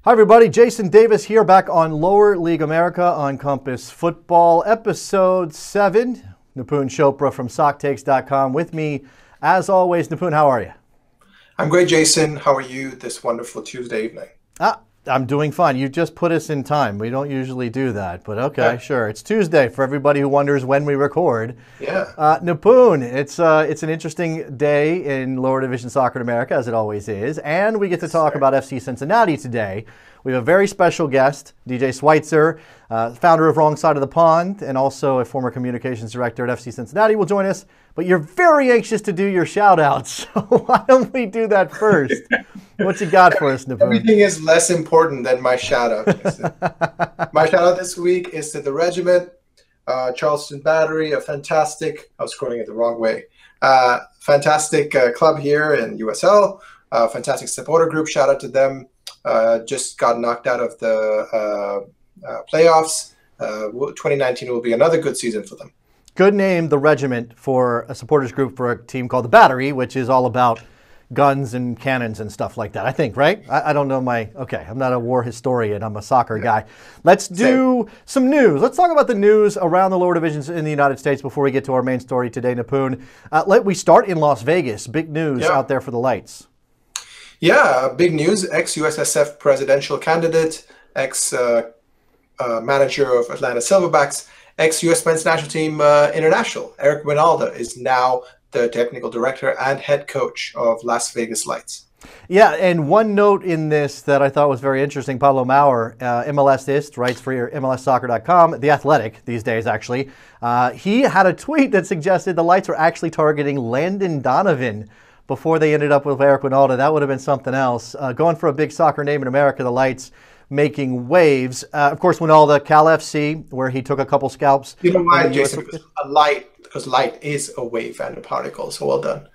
Hi everybody, Jason Davis here back on Lower League America on Compass Football, episode 7. Nipun Chopra from SockTakes.com with me, as always. Nipun, how are you? I'm great, Jason. How are you this wonderful Tuesday evening? I'm doing fine. You just put us in time. We don't usually do that, but okay, sure. It's Tuesday for everybody who wonders when we record. Yeah. Nipun, it's an interesting day in lower division soccer in America, as it always is, and we get to talk about FC Cincinnati today. We have a very special guest, DJ Switzer, founder of Wrong Side of the Pond, and also a former communications director at FC Cincinnati, will join us. But you're very anxious to do your shout-outs, so why don't we do that first? What you got for us, Nipun? Everything is less important than my shout-out. My shout-out this week is to the Regiment, Charleston Battery, a fantastic, I was scrolling it the wrong way, fantastic club here in USL, fantastic supporter group. Shout out to them. Just got knocked out of the playoffs. 2019 will be another good season for them. Good name, the Regiment, for a supporters group for a team called the Battery, which is all about guns and cannons and stuff like that, I think, right? I don't know I'm not a war historian. I'm a soccer guy. Let's do some news. Let's talk about the news around the lower divisions in the United States before we get to our main story today, Nipun. We start in Las Vegas. Big news out there for the Lights. Yeah, big news. Ex-USSF presidential candidate, ex-manager of Atlanta Silverbacks, ex-US men's national team international, Eric Winalda, is now the technical director and head coach of Las Vegas Lights. Yeah, and one note in this that I thought was very interesting, Pablo Maurer, MLSist, writes for your MLSsoccer.com, The Athletic these days actually. He had a tweet that suggested the Lights were actually targeting Landon Donovan before they ended up with Eric Winalda. That would have been something else. Going for a big soccer name in America, the Lights making waves. Of course, Winalda, Cal FC, where he took a couple scalps. You know why, Jason? Because light is a wave and a particle, so well done.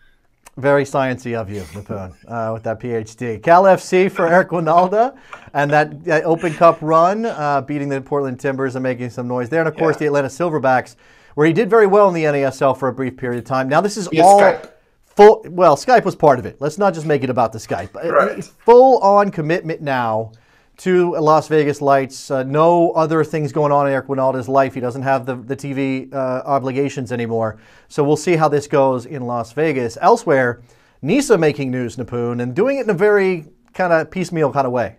Very sciencey of you, Nipun, with that PhD. Cal FC for Eric Winalda, and that Open Cup run, beating the Portland Timbers and making some noise there. And, of course, the Atlanta Silverbacks, where he did very well in the NASL for a brief period of time. Now, this is all Skype. Well, Skype was part of it. Let's not just make it about the Skype. Right. Full-on commitment now to Las Vegas Lights. No other things going on in Eric Winalda's life. He doesn't have the TV obligations anymore. So we'll see how this goes in Las Vegas. Elsewhere, NISA making news, Nipun, and doing it in a very kind of piecemeal kind of way.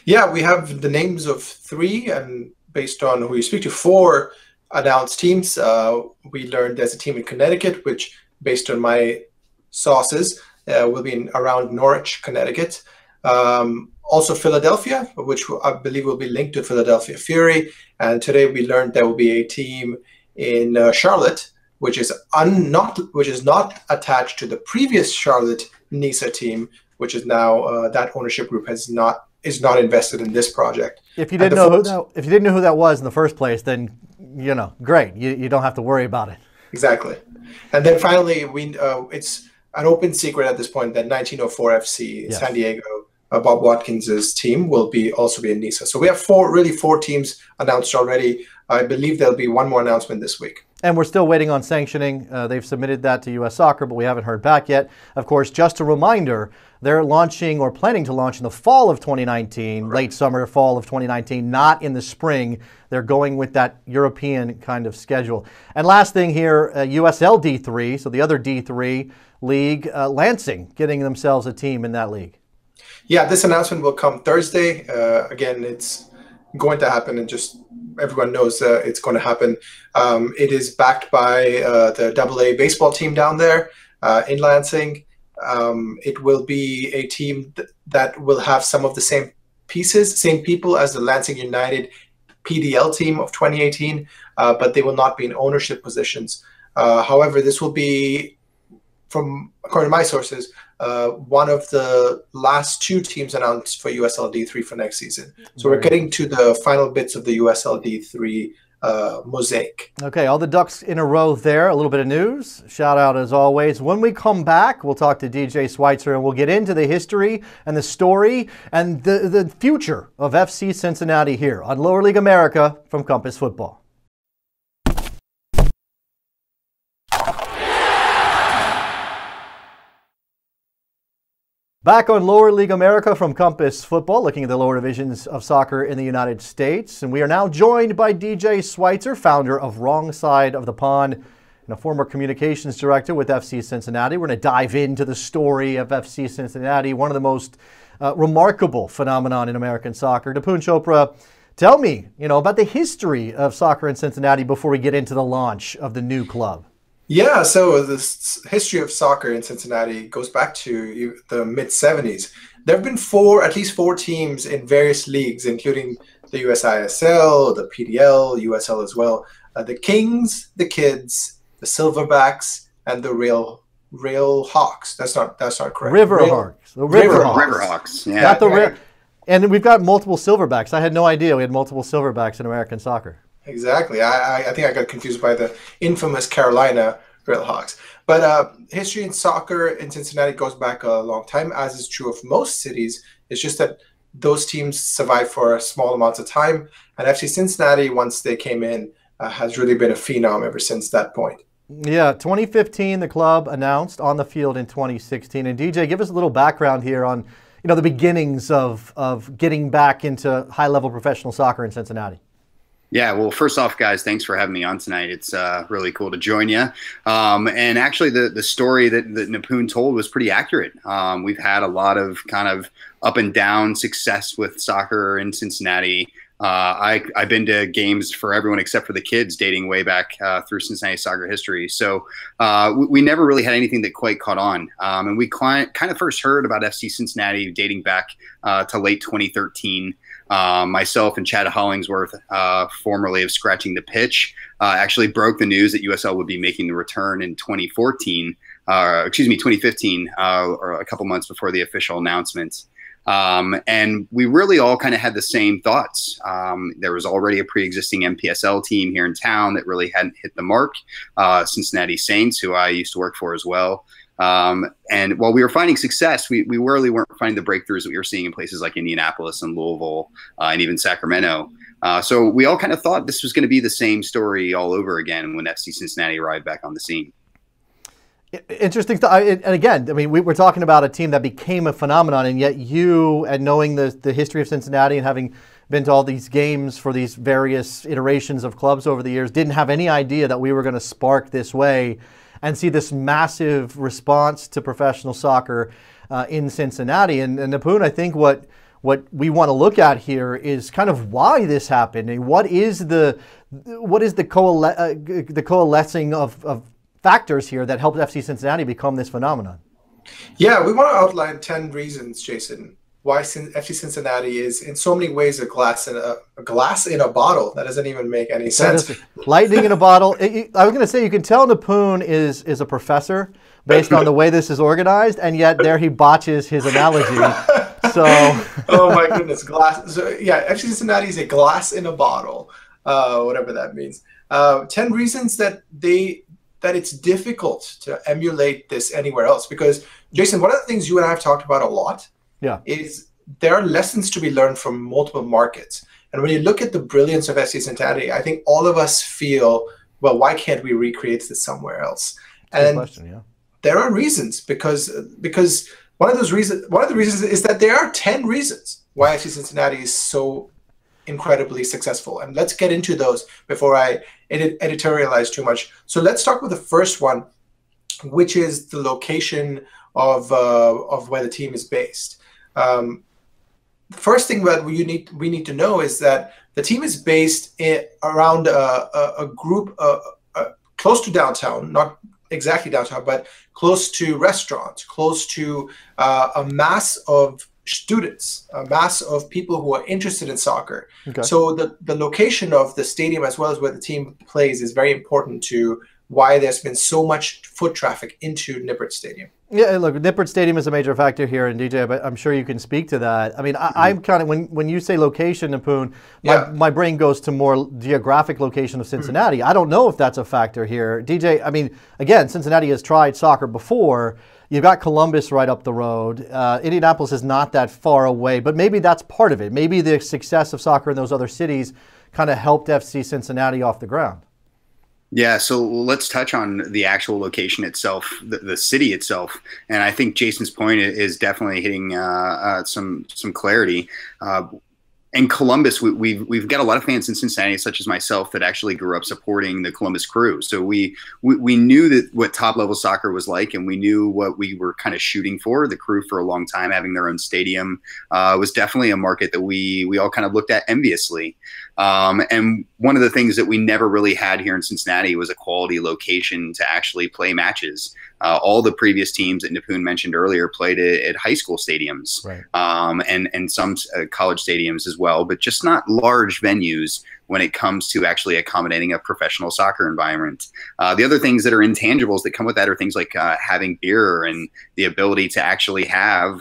Yeah, we have the names of 3, and based on who you speak to, 4 announced teams. We learned there's a team in Connecticut, which, based on my sources, will be around Norwich, Connecticut. Also Philadelphia, which I believe will be linked to Philadelphia Fury. And today we learned there will be a team in Charlotte, which is not attached to the previous Charlotte NISA team, which is now that ownership group is not invested in this project. If you didn't know who that was in the first place, then great. You don't have to worry about it. Exactly. And then finally, it's an open secret at this point that 1904 FC San Diego, Bob Watkins' team, will also be in NISA. So we have 4 teams announced already. I believe there'll be one more announcement this week. And we're still waiting on sanctioning. They've submitted that to U.S. Soccer, but we haven't heard back yet. Of course, just a reminder, they're launching or planning to launch in the fall of 2019, late summer, fall of 2019, not in the spring. They're going with that European kind of schedule. And last thing here, USL D3, so the other D3 league, Lansing getting themselves a team in that league. Yeah, this announcement will come Thursday. Again, it's going to happen, and just everyone knows it's going to happen. It is backed by the AA baseball team down there in Lansing. It will be a team that will have some of the same people as the Lansing United PDL team of 2018, but they will not be in ownership positions. However, this will be, according to my sources, one of the last 2 teams announced for USL D3 for next season. So we're getting to the final bits of the USL D3 mosaic. Okay, all the ducks in a row there. A little bit of news. Shout out as always. When we come back, we'll talk to DJ Switzer and we'll get into the history and the story and the future of FC Cincinnati here on Lower League America from Compass Football. Back on Lower League America from Compass Football, looking at the lower divisions of soccer in the United States. And we are now joined by DJ Switzer, founder of Wrong Side of the Pond, and a former communications director with FC Cincinnati. We're going to dive into the story of FC Cincinnati, one of the most remarkable phenomenon in American soccer. Nipun Chopra, tell me, about the history of soccer in Cincinnati before we get into the launch of the new club. Yeah, so the history of soccer in Cincinnati goes back to the mid-'70s. There have been at least four teams in various leagues, including the USISL, the PDL, USL as well. The Kings, the Kids, the Silverbacks, and the Rail Hawks. That's not correct. Riverhawks. The Riverhawks. Yeah. Not the and we've got multiple Silverbacks. I had no idea we had multiple Silverbacks in American soccer. Exactly. I think I got confused by the infamous Carolina Railhawks. But history in soccer in Cincinnati goes back a long time, as is true of most cities. It's just that those teams survive for small amounts of time. And FC Cincinnati, once they came in, has really been a phenom ever since that point. Yeah, 2015, the club announced on the field in 2016. And DJ, give us a little background here on the beginnings of getting back into high-level professional soccer in Cincinnati. Yeah, well, first off, guys, thanks for having me on tonight. It's really cool to join you. And actually, the story that Nipun told was pretty accurate. We've had a lot of kind of up and down success with soccer in Cincinnati. I've been to games for everyone except for the kids, dating way back through Cincinnati soccer history. So we never really had anything that quite caught on. And we kind of first heard about FC Cincinnati dating back to late 2013. Myself and Chad Hollingsworth, formerly of Scratching the Pitch, actually broke the news that USL would be making the return in 2015, or a couple months before the official announcement. And we really all kind of had the same thoughts. There was already a pre-existing MPSL team here in town that really hadn't hit the mark, Cincinnati Saints, who I used to work for as well. And while we were finding success, we really weren't finding the breakthroughs that we were seeing in places like Indianapolis and Louisville and even Sacramento. So we all kind of thought this was going to be the same story all over again when FC Cincinnati arrived back on the scene. Interesting. And again, I mean, we're talking about a team that became a phenomenon, and yet you, and knowing the history of Cincinnati and having been to all these games for these various iterations of clubs over the years, didn't have any idea that we were going to spark this way and see this massive response to professional soccer in Cincinnati. And Nipun, I think what we want to look at here is kind of why this happened, and what is the coalescing of factors here that helped FC Cincinnati become this phenomenon. Yeah, we want to outline 10 reasons, Jason, why FC Cincinnati is in so many ways a glass in a bottle. That doesn't even make any sense. Lightning in a bottle. I was going to say, you can tell Nipun is a professor based on the way this is organized, and yet there he botches his analogy. So, oh my goodness, glass. So yeah, FC Cincinnati is a glass in a bottle, whatever that means. 10 reasons that it's difficult to emulate this anywhere else. Because, Jason, one of the things you and I have talked about a lot is there are lessons to be learned from multiple markets. And when you look at the brilliance of FC Cincinnati, I think all of us feel, well, why can't we recreate this somewhere else? And there are reasons, because one of the reasons is that there are 10 reasons why FC Cincinnati is so incredibly successful. And let's get into those before I editorialize too much. So let's start with the first one, which is the location of where the team is based. The first thing that we need to know is that the team is based around a group close to downtown, not exactly downtown, but close to restaurants, close to a mass of students, a mass of people who are interested in soccer. Okay. So the location of the stadium as well as where the team plays is very important to why there's been so much foot traffic into Nippert Stadium. Yeah, look, Nippert Stadium is a major factor here, and DJ, but I'm sure you can speak to that. I mean, I'm kind of, when you say location, Nipun, my brain goes to more geographic location of Cincinnati. I don't know if that's a factor here. DJ, I mean, again, Cincinnati has tried soccer before. You've got Columbus right up the road. Indianapolis is not that far away, but maybe that's part of it. Maybe the success of soccer in those other cities kind of helped FC Cincinnati off the ground. Yeah, so let's touch on the actual location itself, the city itself, and I think Jason's point is definitely hitting some clarity. In Columbus, we've got a lot of fans in Cincinnati, such as myself, that actually grew up supporting the Columbus Crew. So we knew that what top level soccer was like, and we knew what we were kind of shooting for. The Crew, for a long time, having their own stadium, was definitely a market that we all kind of looked at enviously. And one of the things that we never really had here in Cincinnati was a quality location to actually play matches. All the previous teams that Nipun mentioned earlier played at high school stadiums, right. And some college stadiums as well, but just not large venues when it comes to actually accommodating a professional soccer environment. The other things that are intangibles that come with that are things like having beer and the ability to actually have,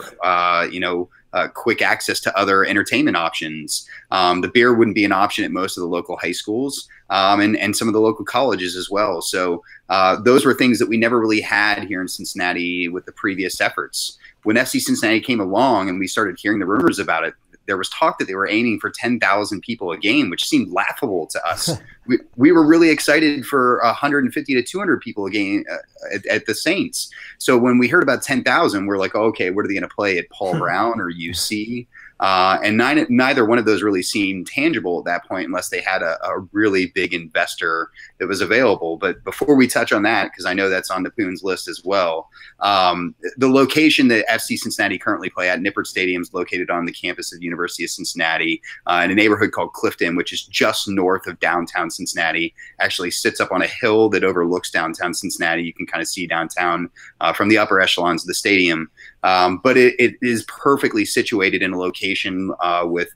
quick access to other entertainment options. The beer wouldn't be an option at most of the local high schools, and some of the local colleges as well. So those were things that we never really had here in Cincinnati with the previous efforts. When FC Cincinnati came along and we started hearing the rumors about it, there was talk that they were aiming for 10,000 people a game, which seemed laughable to us. We were really excited for 150 to 200 people a game at the Saints. So when we heard about 10,000, we're like, oh, okay, what are they going to play at Paul Brown or UC? And neither one of those really seemed tangible at that point, unless they had a really big investor that was available. But before we touch on that, because I know that's on Nipun's list as well, the location that FC Cincinnati currently play at, Nippert Stadium, is located on the campus of the University of Cincinnati in a neighborhood called Clifton, which is just north of downtown Cincinnati. Actually sits up on a hill that overlooks downtown Cincinnati. You can kind of see downtown from the upper echelons of the stadium. But it is perfectly situated in a location with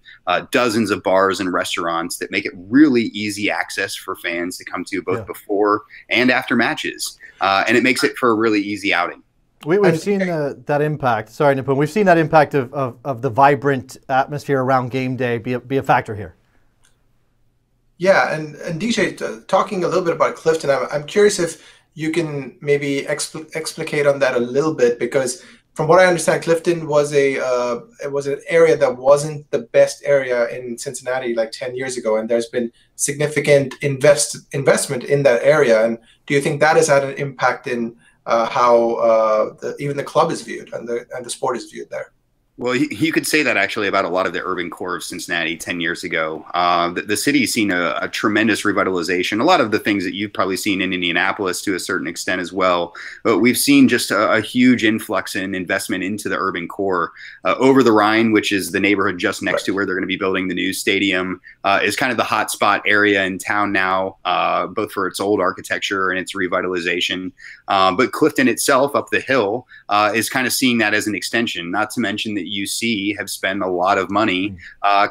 dozens of bars and restaurants that make it really easy access for fans to come to both before and after matches. And it makes it for a really easy outing. We've seen that impact. Sorry, Nipun. We've seen that impact of the vibrant atmosphere around game day be a factor here. Yeah, and DJ, talking a little bit about Clifton, I'm curious if you can maybe explicate on that a little bit, because from what I understand, Clifton was it was an area that wasn't the best area in Cincinnati like 10 years ago, and there's been significant investment in that area. And do you think that has had an impact in how even the club is viewed and the sport is viewed there? Well, you could say that actually about a lot of the urban core of Cincinnati 10 years ago. The city's seen a tremendous revitalization. A lot of the things that you've probably seen in Indianapolis to a certain extent as well. But we've seen just a huge influx in investment into the urban core. Over the Rhine, which is the neighborhood just next to where they're going to be building the new stadium, is kind of the hot spot area in town now, both for its old architecture and its revitalization. But Clifton itself, up the hill, is kind of seeing that as an extension, not to mention that UC have spent a lot of money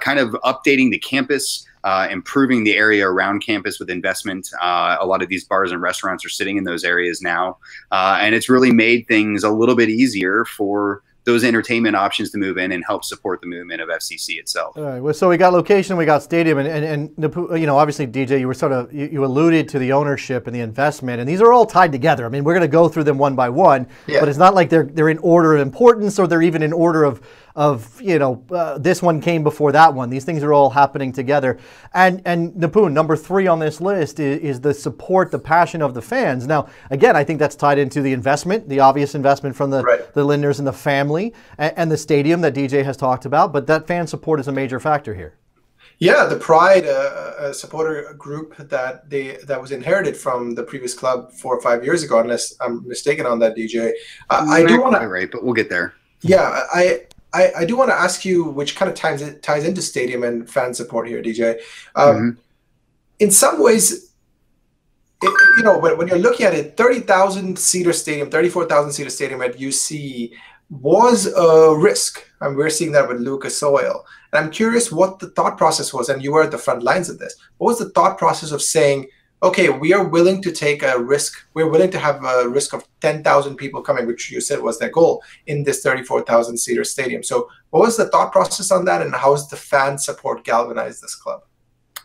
kind of updating the campus, improving the area around campus with investment. A lot of these bars and restaurants are sitting in those areas now. And it's really made things a little bit easier for those entertainment options to move in and help support the movement of FCC itself. All right. Well, so we got location, we got stadium, and obviously, DJ, you were you alluded to the ownership and the investment, and these are all tied together. I mean, we're going to go through them one by one, but it's not like they're in order of importance, or they're even in order of this one came before that one. These things are all happening together. And Nipun, number 3 on this list is the support, the passion of the fans. Now, again, I think that's tied into the investment, the obvious investment from the Lindners and the family, and the stadium that DJ has talked about. But that fan support is a major factor here. Yeah, the Pride, a supporter group that was inherited from the previous club 4 or 5 years ago, unless I'm mistaken on that, DJ. I do want to. Right, but we'll get there. Yeah, I do want to ask you, which kind of ties into stadium and fan support here, DJ. In some ways, when you're looking at it, 30,000 seater stadium, 34,000 seater stadium at UC was a risk, and we're seeing that with Lucas Oil. And I'm curious what the thought process was, and you were at the front lines of this. What was the thought process of saying, okay, we are willing to take a risk. We're willing to have a risk of 10,000 people coming, which you said was their goal in this 34,000 seater stadium. So what was the thought process on that, and how has the fan support galvanized this club?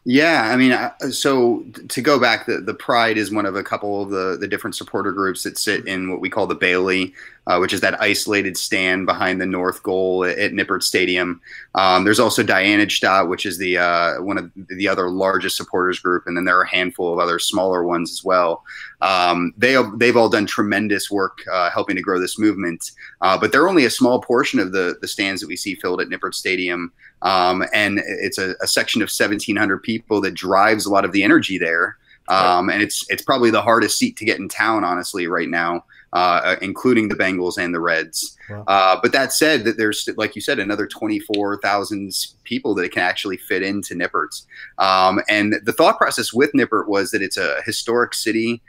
Yeah, I mean, so to go back, the Pride is one of a couple of the different supporter groups that sit in what we call the Bailey. which is that isolated stand behind the north goal at Nippert Stadium. There's also Dianagstadt, which is the one of the other largest supporters group, and then there are a handful of other smaller ones as well. They've all done tremendous work helping to grow this movement, but they're only a small portion of the stands that we see filled at Nippert Stadium. And it's a section of 1,700 people that drives a lot of the energy there. And it's probably the hardest seat to get in town, honestly, right now, including the Bengals and the Reds. Wow. But that said, that there's, like you said, another 24,000 people that can actually fit into Nippert. And the thought process with Nippert was that it's a historic city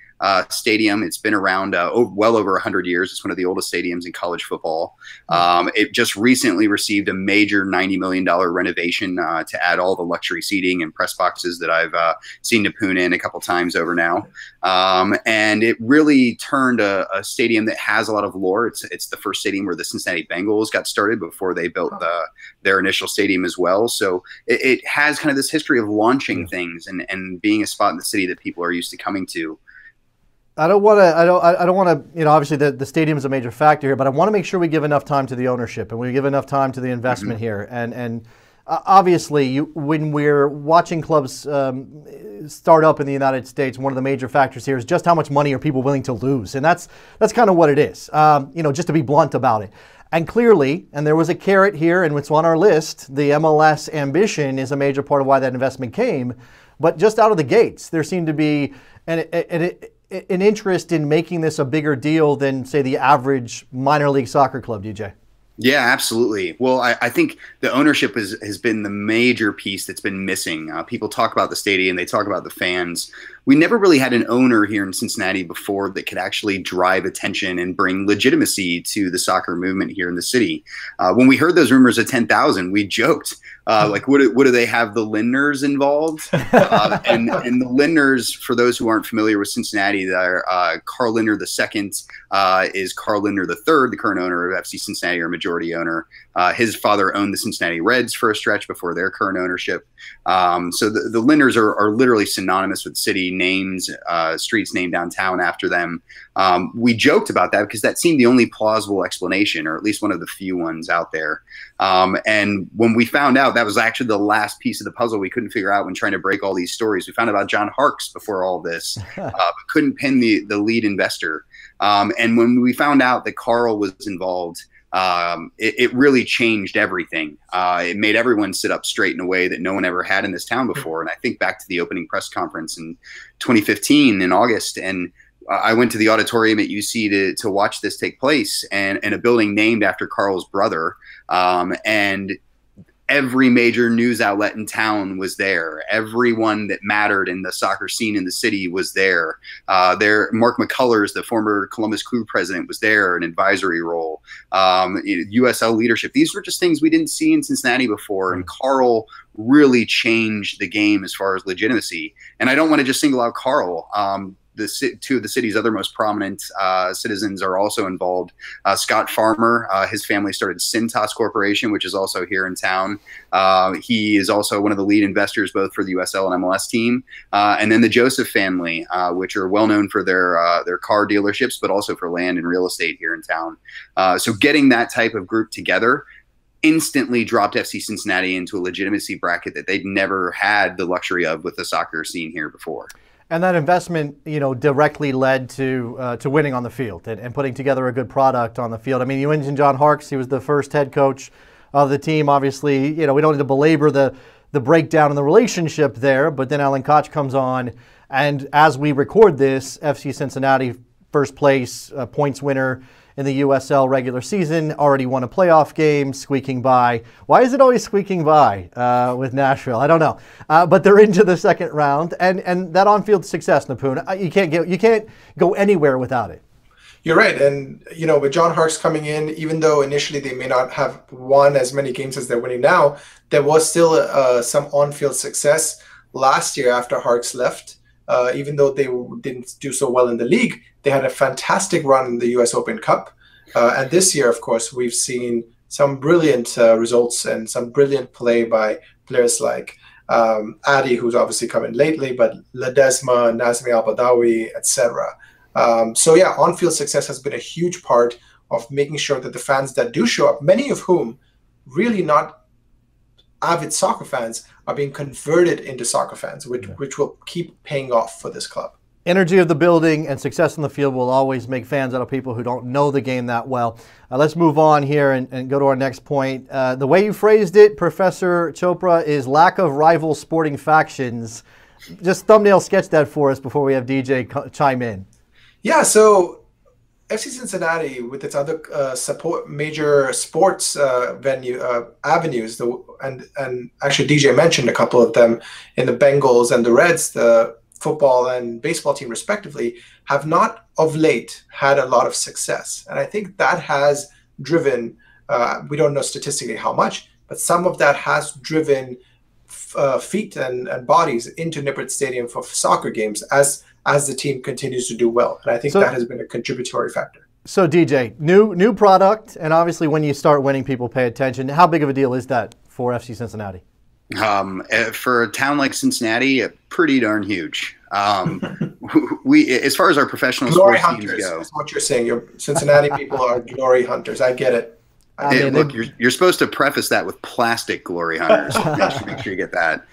stadium. It's been around well over 100 years. It's one of the oldest stadiums in college football. It just recently received a major $90 million renovation to add all the luxury seating and press boxes that I've seen Nipun in a couple times over now. And it really turned a stadium that has a lot of lore. It's the first stadium where the Cincinnati Bengals got started before they built their initial stadium as well. So it has kind of this history of launching things and being a spot in the city that people are used to coming to. I don't want to, obviously the stadium is a major factor here, but I want to make sure we give enough time to the ownership and we give enough time to the investment here. And obviously, when we're watching clubs start up in the United States, one of the major factors here is just how much money are people willing to lose. And that's kind of what it is, just to be blunt about it. And clearly, and there was a carrot here, and it's on our list, the MLS ambition is a major part of why that investment came. But just out of the gates, there seemed to be an interest in making this a bigger deal than, say, the average minor league soccer club, DJ. Yeah, absolutely. Well, I think the ownership has been the major piece that's been missing. People talk about the stadium, they talk about the fans. We never really had an owner here in Cincinnati before that could actually drive attention and bring legitimacy to the soccer movement here in the city. When we heard those rumors of 10,000, we joked, like, what do they have the Lindners involved? And the Lindners, for those who aren't familiar with Cincinnati, they're Carl Lindner II is Carl Lindner III, the current owner of FC Cincinnati, or majority owner. His father owned the Cincinnati Reds for a stretch before their current ownership. So the Lindners are literally synonymous with city names, streets named downtown after them. We joked about that because that seemed the only plausible explanation, or at least one of the few ones out there. And when we found out, that was actually the last piece of the puzzle we couldn't figure out when trying to break all these stories. We found out about John Harkes before all this, but couldn't pin the lead investor. And when we found out that Carl was involved, it really changed everything. It made everyone sit up straight in a way that no one ever had in this town before. And I think back to the opening press conference in 2015 in August, and I went to the auditorium at UC to watch this take place, and a building named after Carl's brother. And every major news outlet in town was there. Everyone that mattered in the soccer scene in the city was there. Mark McCullers, the former Columbus Crew president, was there, an advisory role. USL leadership. These were just things we didn't see in Cincinnati before. And Carl really changed the game as far as legitimacy. And I don't want to just single out Carl. Two of the city's other most prominent citizens are also involved. Scott Farmer, his family started Cintas Corporation, which is also here in town. He is also one of the lead investors both for the USL and MLS team. And then the Joseph family, which are well known for their car dealerships, but also for land and real estate here in town. So getting that type of group together instantly dropped FC Cincinnati into a legitimacy bracket that they'd never had the luxury of with the soccer scene here before. And that investment, directly led to winning on the field and putting together a good product on the field. I mean, you mentioned John Harkes. He was the first head coach of the team. Obviously, we don't need to belabor the breakdown in the relationship there. But then Alan Koch comes on, and as we record this, FC Cincinnati, first place, points winner in the USL regular season, already won a playoff game, squeaking by. Why is it always squeaking by with Nashville? I don't know. But they're into the second round, and that on-field success, Nipun, you can't go anywhere without it. You're right. And, with John Harkes coming in, even though initially they may not have won as many games as they're winning now, there was still some on-field success last year after Harkes left. Even though they didn't do so well in the league, they had a fantastic run in the U.S. Open Cup. And this year, of course, we've seen some brilliant results and some brilliant play by players like Adi, who's obviously come in lately, but Ledesma, Nazmi Al-Badawi, etc. So yeah, on-field success has been a huge part of making sure that the fans that do show up, many of whom really not avid soccer fans, are being converted into soccer fans, which will keep paying off for this club. Energy of the building and success in the field will always make fans out of people who don't know the game that well. Let's move on here and go to our next point. The way you phrased it, Professor Chopra, is lack of rival sporting factions. Just thumbnail sketch that for us before we have DJ chime in. Yeah, so FC Cincinnati, with its other major sports avenues, and actually DJ mentioned a couple of them in the Bengals and the Reds, the football and baseball team respectively, have not of late had a lot of success. And I think that has driven, we don't know statistically how much, but some of that has driven feet and bodies into Nippert Stadium for soccer games as the team continues to do well. And I think that has been a contributory factor. So DJ, new product, and obviously when you start winning, people pay attention. How big of a deal is that for FC Cincinnati? For a town like Cincinnati, pretty darn huge. We, as far as our professional glory sports hunters, teams go, is what you're saying. Your Cincinnati people are glory hunters. I get it. Look, you're supposed to preface that with plastic glory hunters. Make sure you get that.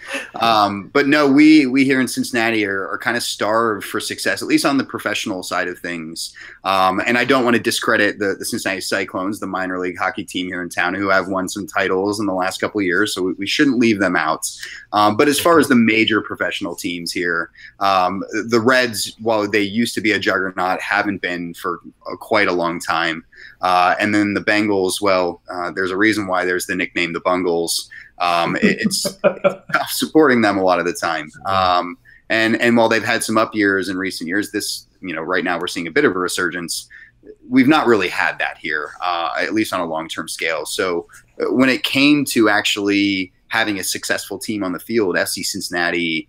But no, we here in Cincinnati are kind of starved for success, at least on the professional side of things. And I don't want to discredit the Cincinnati Cyclones, the minor league hockey team here in town, who have won some titles in the last couple of years. So we shouldn't leave them out. But as far as the major professional teams here, the Reds, while they used to be a juggernaut, haven't been for quite a long time. And then the Bengals, well, there's a reason why there's the nickname the Bungles. It's tough supporting them a lot of the time. And while they've had some up years in recent years, this, right now we're seeing a bit of a resurgence. We've not really had that here, at least on a long-term scale. So when it came to actually having a successful team on the field, FC Cincinnati,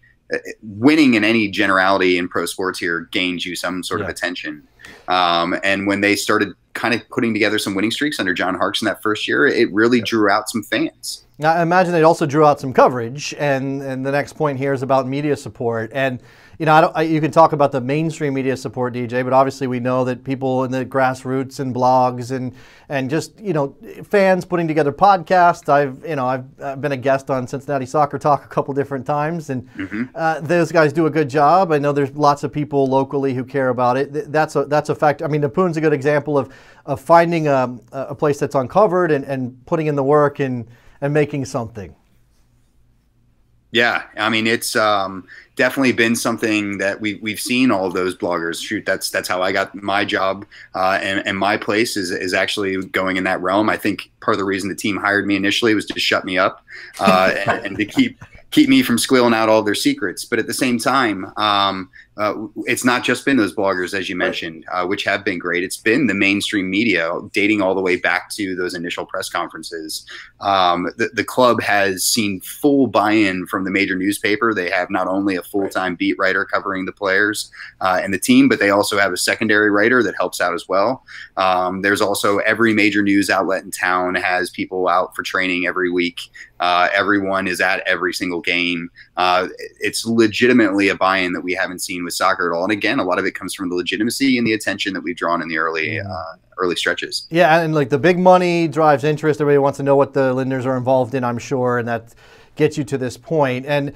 winning in any generality in pro sports here gains you some sort of attention. And when they started kind of putting together some winning streaks under John Harkes in that first year, it really drew out some fans. Now, I imagine it also drew out some coverage, and the next point here is about media support. And you can talk about the mainstream media support, DJ, but obviously we know that people in the grassroots and blogs and just fans putting together podcasts. I've been a guest on Cincinnati Soccer Talk a couple different times, and those guys do a good job. I know there's lots of people locally who care about it. That's a fact. I mean, Nipun's a good example of finding a place that's uncovered and putting in the work and making something. Yeah, I mean, it's definitely been something that we've seen all of those bloggers. Shoot, that's how I got my job, and my place is actually going in that realm. I think part of the reason the team hired me initially was to shut me up and to keep me from squealing out all their secrets. But at the same time, it's not just been those bloggers, as you mentioned, which have been great. It's been the mainstream media, dating all the way back to those initial press conferences. The club has seen full buy-in from the major newspaper. They have not only a full-time beat writer covering the players and the team, but they also have a secondary writer that helps out as well. There's also every major news outlet in town has people out for training every week. Everyone is at every single game. It's legitimately a buy-in that we haven't seen with soccer at all. And again, a lot of it comes from the legitimacy and the attention that we've drawn in the early stretches. Yeah, and like the big money drives interest. Everybody wants to know what the Lindners are involved in, I'm sure, and that gets you to this point. And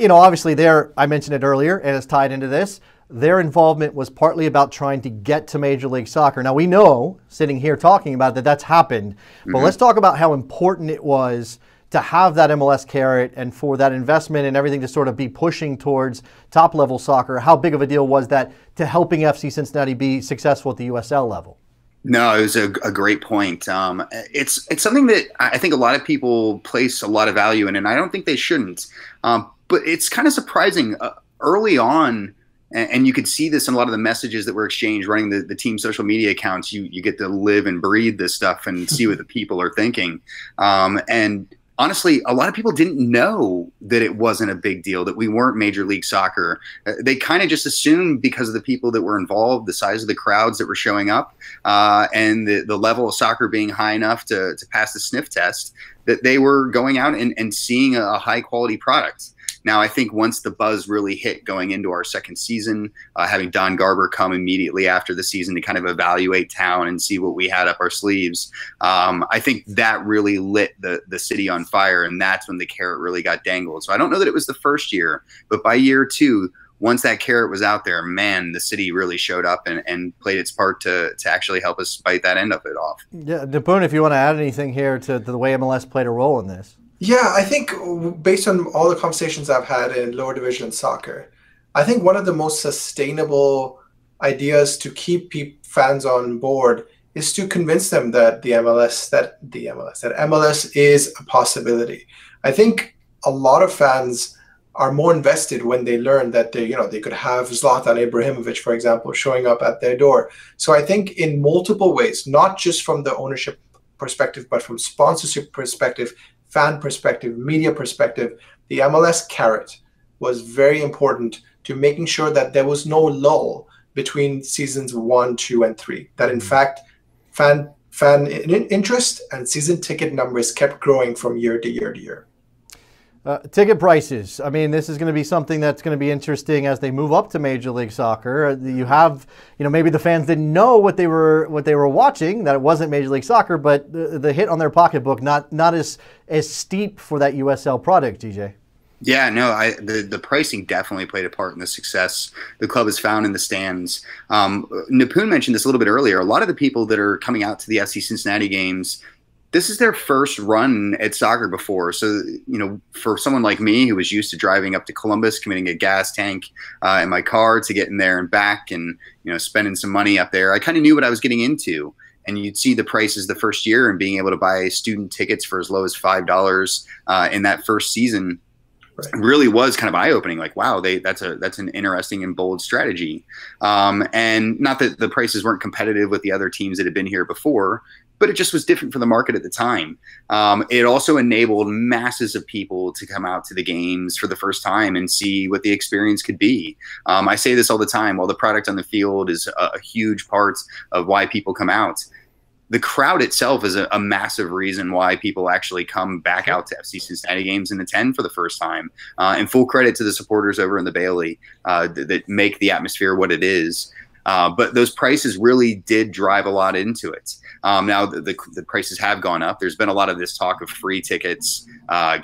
obviously I mentioned it earlier, and it's tied into this. Their involvement was partly about trying to get to Major League Soccer. Now, we know, sitting here talking about that, that's happened. But let's talk about how important it was to have that MLS Caret and for that investment and everything to sort of be pushing towards top-level soccer. How big of a deal was that to helping FC Cincinnati be successful at the USL level? No, it was a great point. It's something that I think a lot of people place a lot of value in, and I don't think they shouldn't. But it's kind of surprising early on, and you could see this in a lot of the messages that were exchanged running the team social media accounts. You get to live and breathe this stuff and see what the people are thinking. And honestly, a lot of people didn't know that it wasn't a big deal, that we weren't Major League Soccer. They kind of just assumed because of the people that were involved, the size of the crowds that were showing up, and the level of soccer being high enough to pass the sniff test, that they were going out and seeing a high-quality product. Now, I think once the buzz really hit going into our second season, having Don Garber come immediately after the season to kind of evaluate town and see what we had up our sleeves, I think that really lit the city on fire, and that's when the carrot really got dangled. So I don't know that it was the first year, but by year 2, once that carrot was out there, man, the city really showed up and played its part to actually help us bite that end of it off. Yeah, Nipun, if you want to add anything here to the way MLS played a role in this. Yeah, I think based on all the conversations I've had in lower division soccer, I think one of the most sustainable ideas to keep fans on board is to convince them that MLS is a possibility. I think a lot of fans are more invested when they learn that they could have Zlatan Ibrahimovic, for example, showing up at their door. So I think in multiple ways, not just from the ownership perspective, but from sponsorship perspective, fan perspective, media perspective, the MLS Caret was very important to making sure that there was no lull between seasons 1, 2, and 3. That in fact, fan interest and season ticket numbers kept growing from year to year to year. Ticket prices. I mean, this is going to be something that's going to be interesting as they move up to Major League Soccer. You have, maybe the fans didn't know what they were watching, that it wasn't Major League Soccer, but the hit on their pocketbook not as steep for that USL product, DJ. Yeah, no, the pricing definitely played a part in the success the club has found in the stands. Nipun mentioned this a little bit earlier. A lot of the people that are coming out to the FC Cincinnati games, this is their first run at soccer before. So, for someone like me who was used to driving up to Columbus, committing a gas tank in my car to get in there and back and, spending some money up there, I kind of knew what I was getting into. And you'd see the prices the first year and being able to buy student tickets for as low as $5 in that first season. Right. Really was kind of eye-opening. Like, wow, that's an interesting and bold strategy. And not that the prices weren't competitive with the other teams that had been here before, but it just was different for the market at the time. It also enabled masses of people to come out to the games for the first time and see what the experience could be. I say this all the time. While the product on the field is a huge part of why people come out, the crowd itself is a massive reason why people actually come back out to FC Cincinnati games and attend for the first time. And full credit to the supporters over in the Bailey that make the atmosphere what it is. But those prices really did drive a lot into it. Now the prices have gone up. There's been a lot of this talk of free tickets,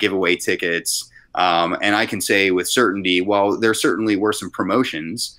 giveaway tickets. And I can say with certainty, while there certainly were some promotions,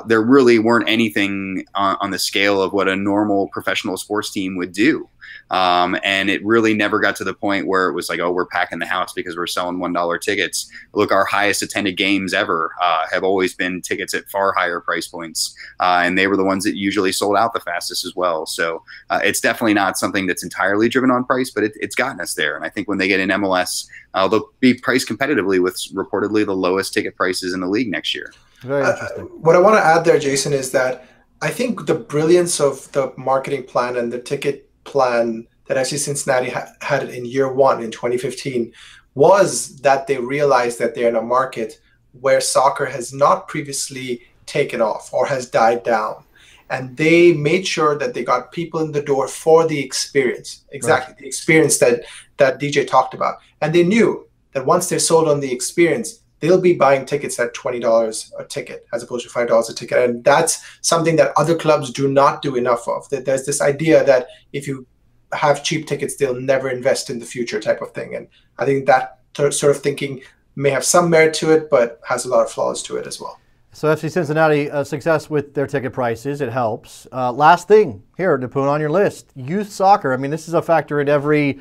there really weren't anything on the scale of what a normal professional sports team would do. And it really never got to the point where it was like, oh, we're packing the house because we're selling $1 tickets. Look, our highest attended games ever have always been tickets at far higher price points. And they were the ones that usually sold out the fastest as well. So it's definitely not something that's entirely driven on price, but it's gotten us there. And I think when they get in MLS, they'll be priced competitively with reportedly the lowest ticket prices in the league next year. Very interesting. What I want to add there, Jason, is that I think the brilliance of the marketing plan and the ticket plan that FC Cincinnati had in year 1 in 2015 was that they realized that they're in a market where soccer has not previously taken off or has died down. And they made sure that they got people in the door for the experience, exactly, right. The experience that DJ talked about. And they knew that once they're sold on the experience, they'll be buying tickets at $20 a ticket as opposed to $5 a ticket. And that's something that other clubs do not do enough of. That there's this idea that if you have cheap tickets, they'll never invest in the future type of thing. And I think that sort of thinking may have some merit to it, but has a lot of flaws to it as well. So FC Cincinnati, success with their ticket prices, it helps. Last thing here to put on your list, youth soccer. I mean, this is a factor in every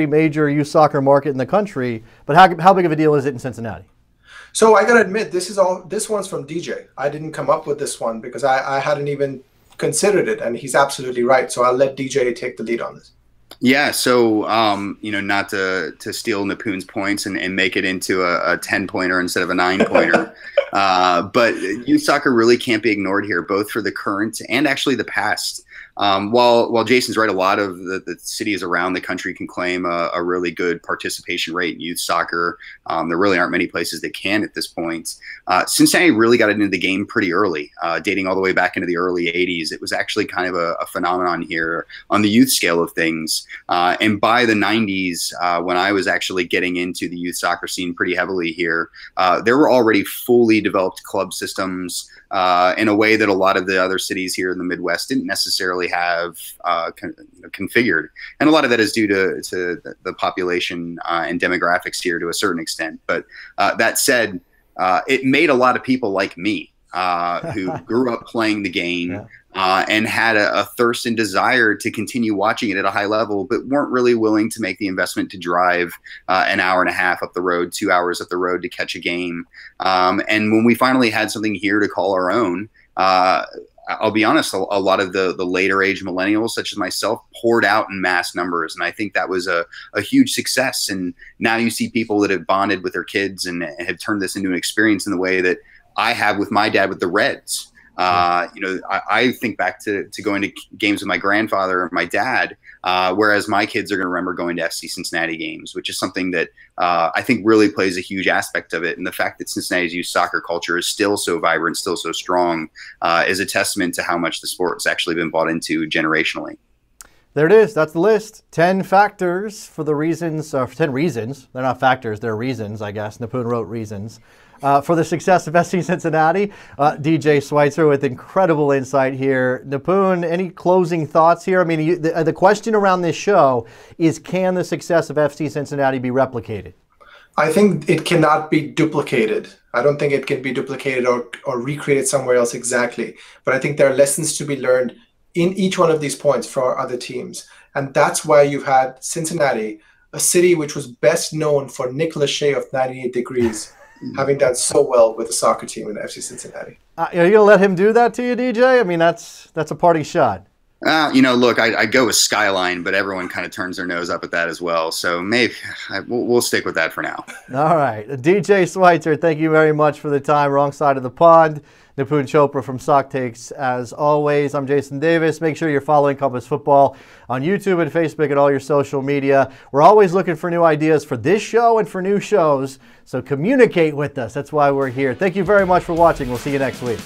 major youth soccer market in the country, but how big of a deal is it in Cincinnati? So I got to admit, this one's from DJ. I didn't come up with this one because I hadn't even considered it, and he's absolutely right. So I'll let DJ take the lead on this. Yeah, so not to steal Nipun's points and make it into a 10-pointer instead of a 9-pointer. But youth soccer really can't be ignored here, both for the current and actually the past. While Jason's right, a lot of the cities around the country can claim a really good participation rate in youth soccer. There really aren't many places that can at this point. Cincinnati really got into the game pretty early, dating all the way back into the early 80s. It was actually kind of a phenomenon here on the youth scale of things. And by the 90s, when I was actually getting into the youth soccer scene pretty heavily here, there were already fully developed club systems in a way that a lot of the other cities here in the Midwest didn't necessarily have configured. And a lot of that is due to the population and demographics here to a certain extent. But that said, it made a lot of people like me who grew up playing the game and had a thirst and desire to continue watching it at a high level, but weren't really willing to make the investment to drive an hour and a half up the road, 2 hours up the road to catch a game. And when we finally had something here to call our own, I'll be honest, a lot of the later age millennials, such as myself, poured out in mass numbers. And I think that was a huge success. And now you see people that have bonded with their kids and have turned this into an experience in the way that I have with my dad with the Reds. I think back to going to games with my grandfather and my dad, whereas my kids are going to remember going to FC Cincinnati games, which is something that I think really plays a huge aspect of it. And the fact that Cincinnati's youth soccer culture is still so vibrant, still so strong, is a testament to how much the sport has actually been bought into generationally. There it is. That's the list. 10 factors for the reasons, 10 reasons. They're not factors, they're reasons, I guess. Nipun wrote reasons. For the success of FC Cincinnati. DJ Switzer with incredible insight here. Nipun, any closing thoughts here? I mean, the question around this show is, can the success of FC Cincinnati be replicated? I think it cannot be duplicated. I don't think it can be duplicated or recreated somewhere else exactly. But I think there are lessons to be learned in each one of these points for other teams. And that's why you've had Cincinnati, a city which was best known for Nicholas Shea of 98 Degrees, having done so well with the soccer team in FC Cincinnati. Are you going to let him do that to you, DJ? I mean, that's a party shot. Look, I go with Skyline, but everyone kind of turns their nose up at that as well. So maybe we'll stick with that for now. All right. DJ Switzer, thank you very much for the time. Wrong side of the pond. Nipun Chopra from Sock Takes, as always. I'm Jason Davis. Make sure you're following Compass Football on YouTube and Facebook and all your social media. We're always looking for new ideas for this show and for new shows, so communicate with us. That's why we're here. Thank you very much for watching. We'll see you next week.